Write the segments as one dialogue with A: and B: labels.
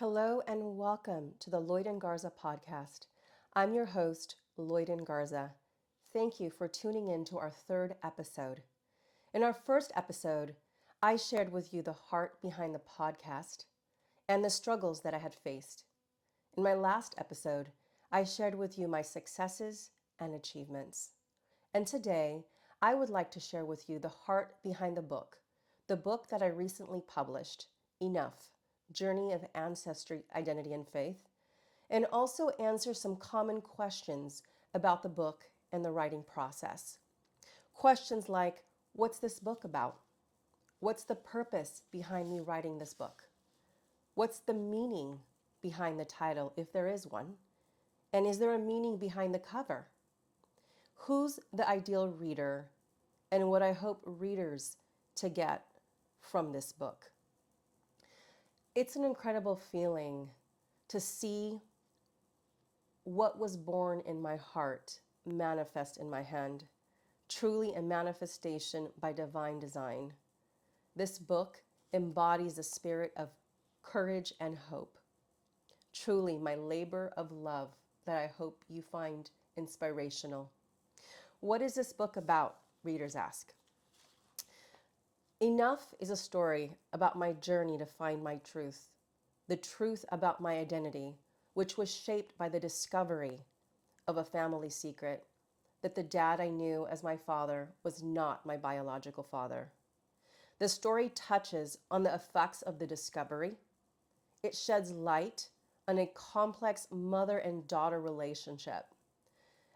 A: Hello and welcome to the Lloiden Garza podcast. I'm your host, Lloiden Garza. Thank you for tuning in to our third episode. In our first episode, I shared with you the heart behind the podcast and the struggles that I had faced. In my last episode, I shared with you my successes and achievements. And today, I would like to share with you the heart behind the book that I recently published, Enough, Journey of Ancestry, Identity, and Faith, and also answer some common questions about the book and the writing process. Questions like, what's this book about? What's the purpose behind me writing this book? What's the meaning behind the title, if there is one? And is there a meaning behind the cover? Who's the ideal reader and what I hope readers to get from this book? It's an incredible feeling to see what was born in my heart manifest in my hand, truly a manifestation by divine design. This book embodies the spirit of courage and hope. Truly my labor of love that I hope you find inspirational. What is this book about? Readers ask. Enough is a story about my journey to find my truth, the truth about my identity, which was shaped by the discovery of a family secret that the dad I knew as my father was not my biological father. The story touches on the effects of the discovery. It sheds light on a complex mother and daughter relationship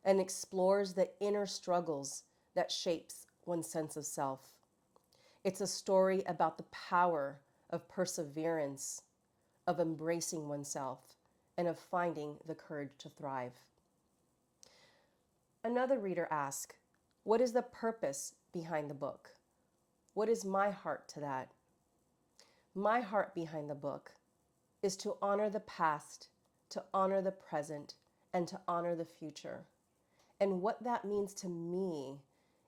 A: and explores the inner struggles that shapes one's sense of self. It's a story about the power of perseverance, of embracing oneself, and of finding the courage to thrive. Another reader asked, what is the purpose behind the book? What is my heart to that? My heart behind the book is to honor the past, to honor the present, and to honor the future. And what that means to me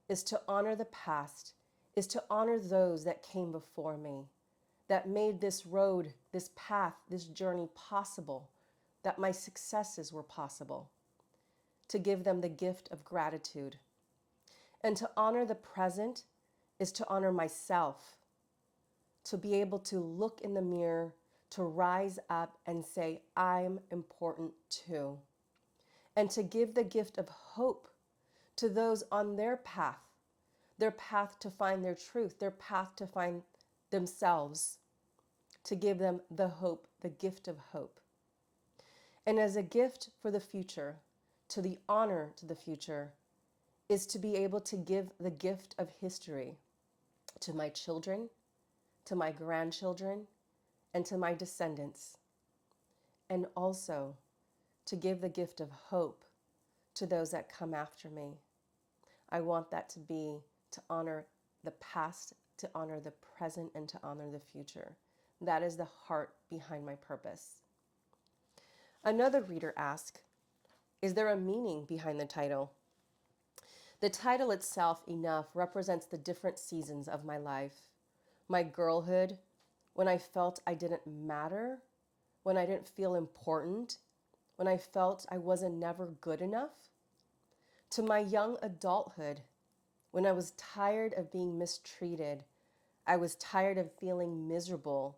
A: is to honor the past, is to honor those that came before me, that made this road, this path, this journey possible, that my successes were possible, to give them the gift of gratitude. And to honor the present is to honor myself, to be able to look in the mirror, to rise up and say, I'm important too. And to give the gift of hope to those on their path to find their truth, their path to find themselves, to give them the hope, the gift of hope. And as a gift for the future, to the honor to the future, is to be able to give the gift of history to my children, to my grandchildren, and to my descendants. And also to give the gift of hope to those that come after me. I want that to be to honor the past, to honor the present, and to honor the future. That is the heart behind my purpose. Another reader asked, is there a meaning behind the title? The title itself, Enough, represents the different seasons of my life. My girlhood, when I felt I didn't matter, when I didn't feel important, when I felt I wasn't never good enough. To my young adulthood, when I was tired of being mistreated, I was tired of feeling miserable,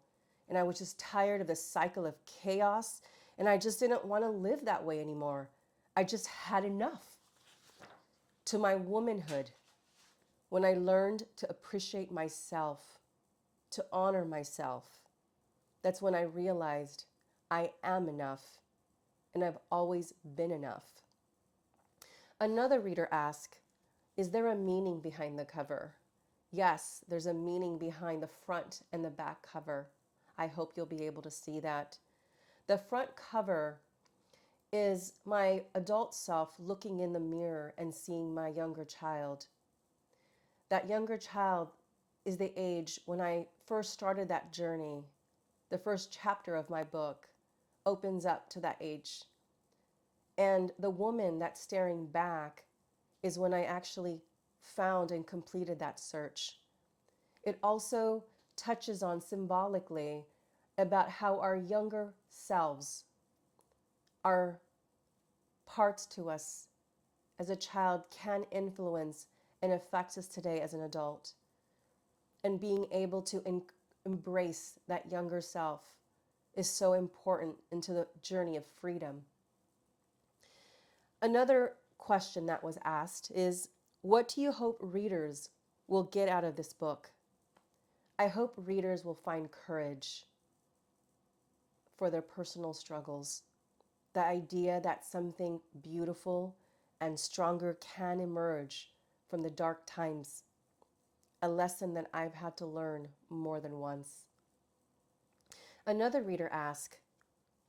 A: and I was just tired of the cycle of chaos, and I just didn't want to live that way anymore. I just had enough. To my womanhood, when I learned to appreciate myself, to honor myself, that's when I realized I am enough, and I've always been enough. Another reader asked, is there a meaning behind the cover? Yes, there's a meaning behind the front and the back cover. I hope you'll be able to see that. The front cover is my adult self looking in the mirror and seeing my younger child. That younger child is the age when I first started that journey. The first chapter of my book opens up to that age. And the woman that's staring back is when I actually found and completed that search. It also touches on symbolically about how our younger selves are parts to us as a child can influence and affect us today as an adult. And being able to embrace that younger self is so important into the journey of freedom. Another question that was asked is, what do you hope readers will get out of this book? I hope readers will find courage for their personal struggles. The idea that something beautiful and stronger can emerge from the dark times. A lesson that I've had to learn more than once. Another reader asked,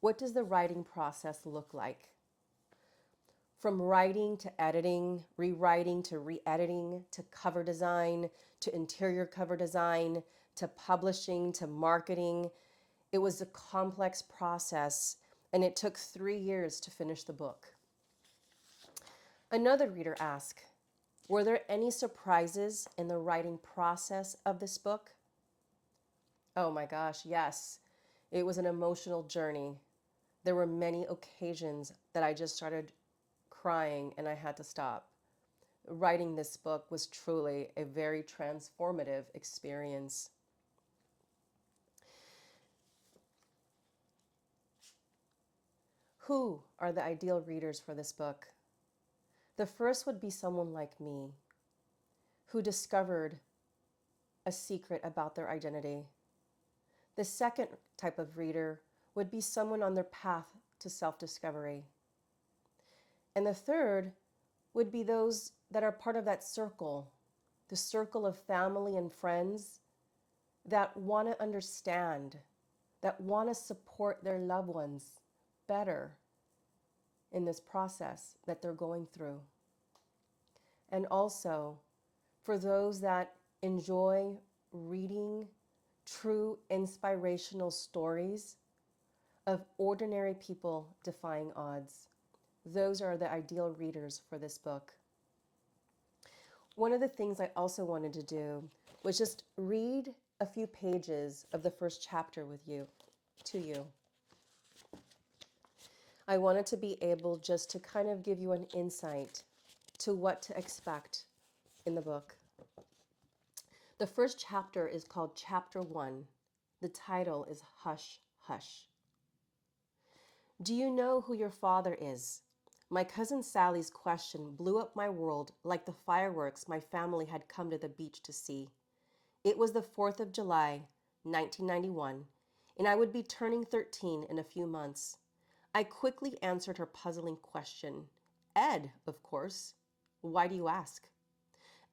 A: what does the writing process look like? From writing to editing, rewriting to re-editing, to cover design, to interior cover design, to publishing, to marketing. It was a complex process, and it took 3 years to finish the book. Another reader asked, were there any surprises in the writing process of this book? Oh my gosh, yes. It was an emotional journey. There were many occasions that I just started crying and I had to stop. Writing this book was truly a very transformative experience. Who are the ideal readers for this book? The first would be someone like me, who discovered a secret about their identity. The second type of reader would be someone on their path to self-discovery. And the third would be those that are part of that circle, the circle of family and friends that want to understand, that want to support their loved ones better in this process that they're going through. And also for those that enjoy reading true inspirational stories of ordinary people defying odds. Those are the ideal readers for this book. One of the things I also wanted to do was just read a few pages of the first chapter with you, to you. I wanted to be able just to kind of give you an insight to what to expect in the book. The first chapter is called Chapter 1. The title is Hush, Hush. Do you know who your father is? My cousin Sally's question blew up my world like the fireworks my family had come to the beach to see. It was the 4th of July, 1991, and I would be turning 13 in a few months. I quickly answered her puzzling question. Ed, of course. Why do you ask?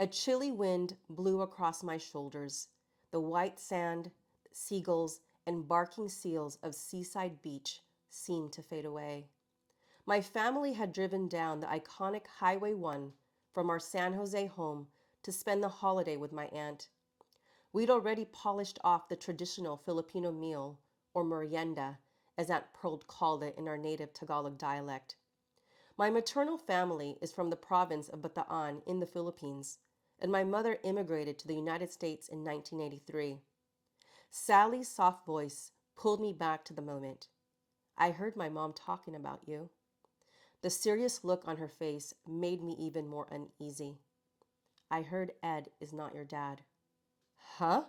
A: A chilly wind blew across my shoulders. The white sand, seagulls, and barking seals of Seaside Beach seemed to fade away. My family had driven down the iconic Highway 1 from our San Jose home to spend the holiday with my aunt. We'd already polished off the traditional Filipino meal, or merienda, as Aunt Pearl called it in our native Tagalog dialect. My maternal family is from the province of Bataan in the Philippines, and my mother immigrated to the United States in 1983. Sally's soft voice pulled me back to the moment. I heard my mom talking about you. The serious look on her face made me even more uneasy. I heard Ed is not your dad. Huh?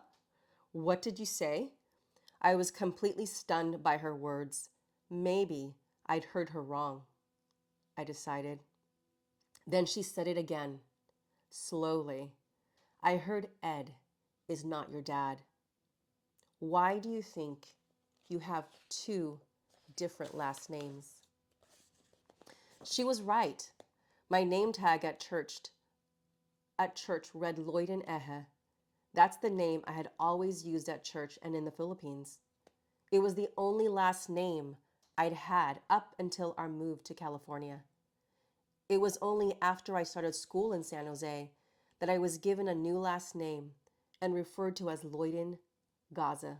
A: What did you say? I was completely stunned by her words. Maybe I'd heard her wrong, I decided. Then she said it again, slowly. I heard Ed is not your dad. Why do you think you have 2 different last names? She was right. My name tag at church read Lloiden. That's the name I had always used at church and in the Philippines. It was the only last name I'd had up until our move to California. It was only after I started school in San Jose that I was given a new last name and referred to as Lloiden Gaza.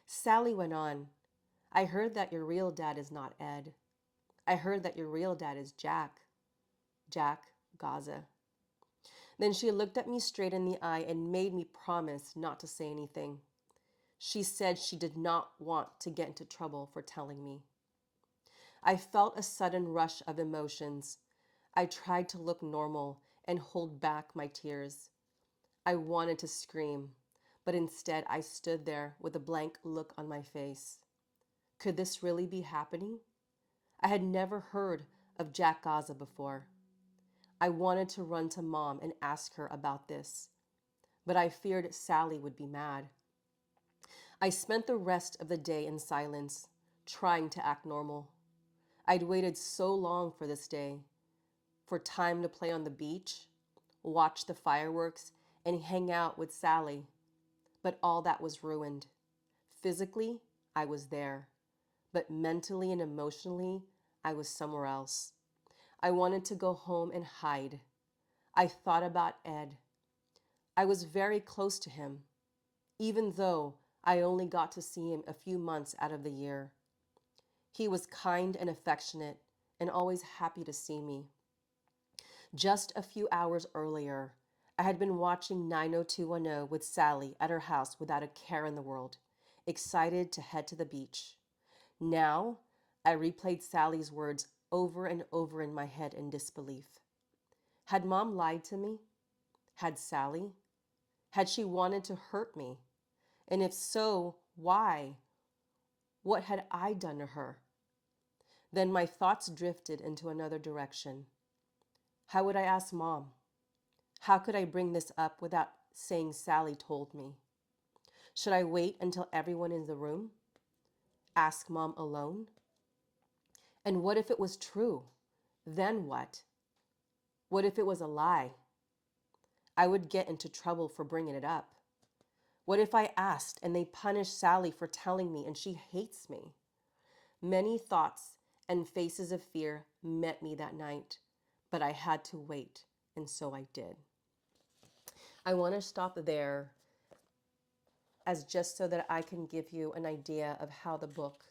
A: Sally went on, I heard that your real dad is not Ed. I heard that your real dad is Jack Gaza. Then she looked at me straight in the eye and made me promise not to say anything. She said she did not want to get into trouble for telling me. I felt a sudden rush of emotions. I tried to look normal and hold back my tears. I wanted to scream, but instead I stood there with a blank look on my face. Could this really be happening? I had never heard of Jack Gaza before. I wanted to run to Mom and ask her about this, but I feared Sally would be mad. I spent the rest of the day in silence, trying to act normal. I'd waited so long for this day, for time to play on the beach, watch the fireworks, and hang out with Sally. But all that was ruined. Physically, I was there, but mentally and emotionally, I was somewhere else. I wanted to go home and hide. I thought about Ed. I was very close to him, even though I only got to see him a few months out of the year. He was kind and affectionate and always happy to see me. Just a few hours earlier, I had been watching 90210 with Sally at her house without a care in the world, excited to head to the beach. Now, I replayed Sally's words over and over in my head in disbelief. Had Mom lied to me? Had Sally? Had she wanted to hurt me? And if so, why? What had I done to her? Then my thoughts drifted into another direction. How would I ask Mom? How could I bring this up without saying Sally told me? Should I wait until everyone in the room? Ask Mom alone? And what if it was true? Then what? What if it was a lie? I would get into trouble for bringing it up. What if I asked and they punished Sally for telling me and she hates me? Many thoughts and faces of fear met me that night, but I had to wait, and so I did. I want to stop there as just so that I can give you an idea of how the book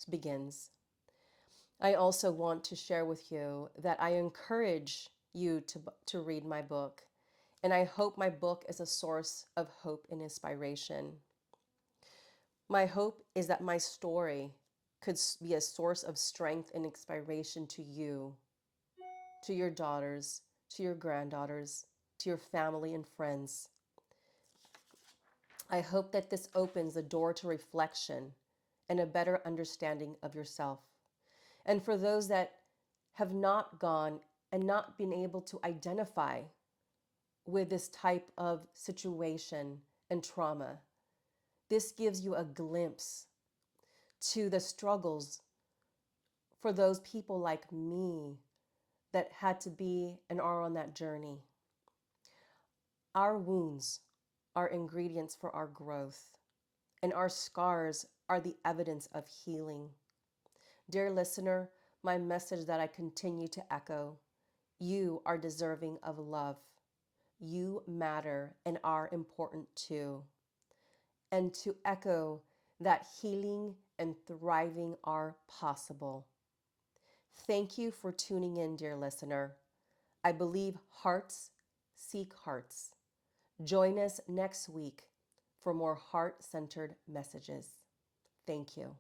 A: begins. I also want to share with you that I encourage you to read my book, and I hope my book is a source of hope and inspiration. My hope is that my story could be a source of strength and inspiration to you, to your daughters, to your granddaughters, to your family and friends. I hope that this opens the door to reflection and a better understanding of yourself. And for those that have not gone and not been able to identify with this type of situation and trauma, this gives you a glimpse to the struggles for those people like me that had to be and are on that journey. Our wounds are ingredients for our growth, and our scars are the evidence of healing. Dear listener, my message that I continue to echo: you are deserving of love. You matter and are important too. And to echo that healing and thriving are possible. Thank you for tuning in, dear listener. I believe hearts seek hearts. Join us next week for more heart-centered messages. Thank you.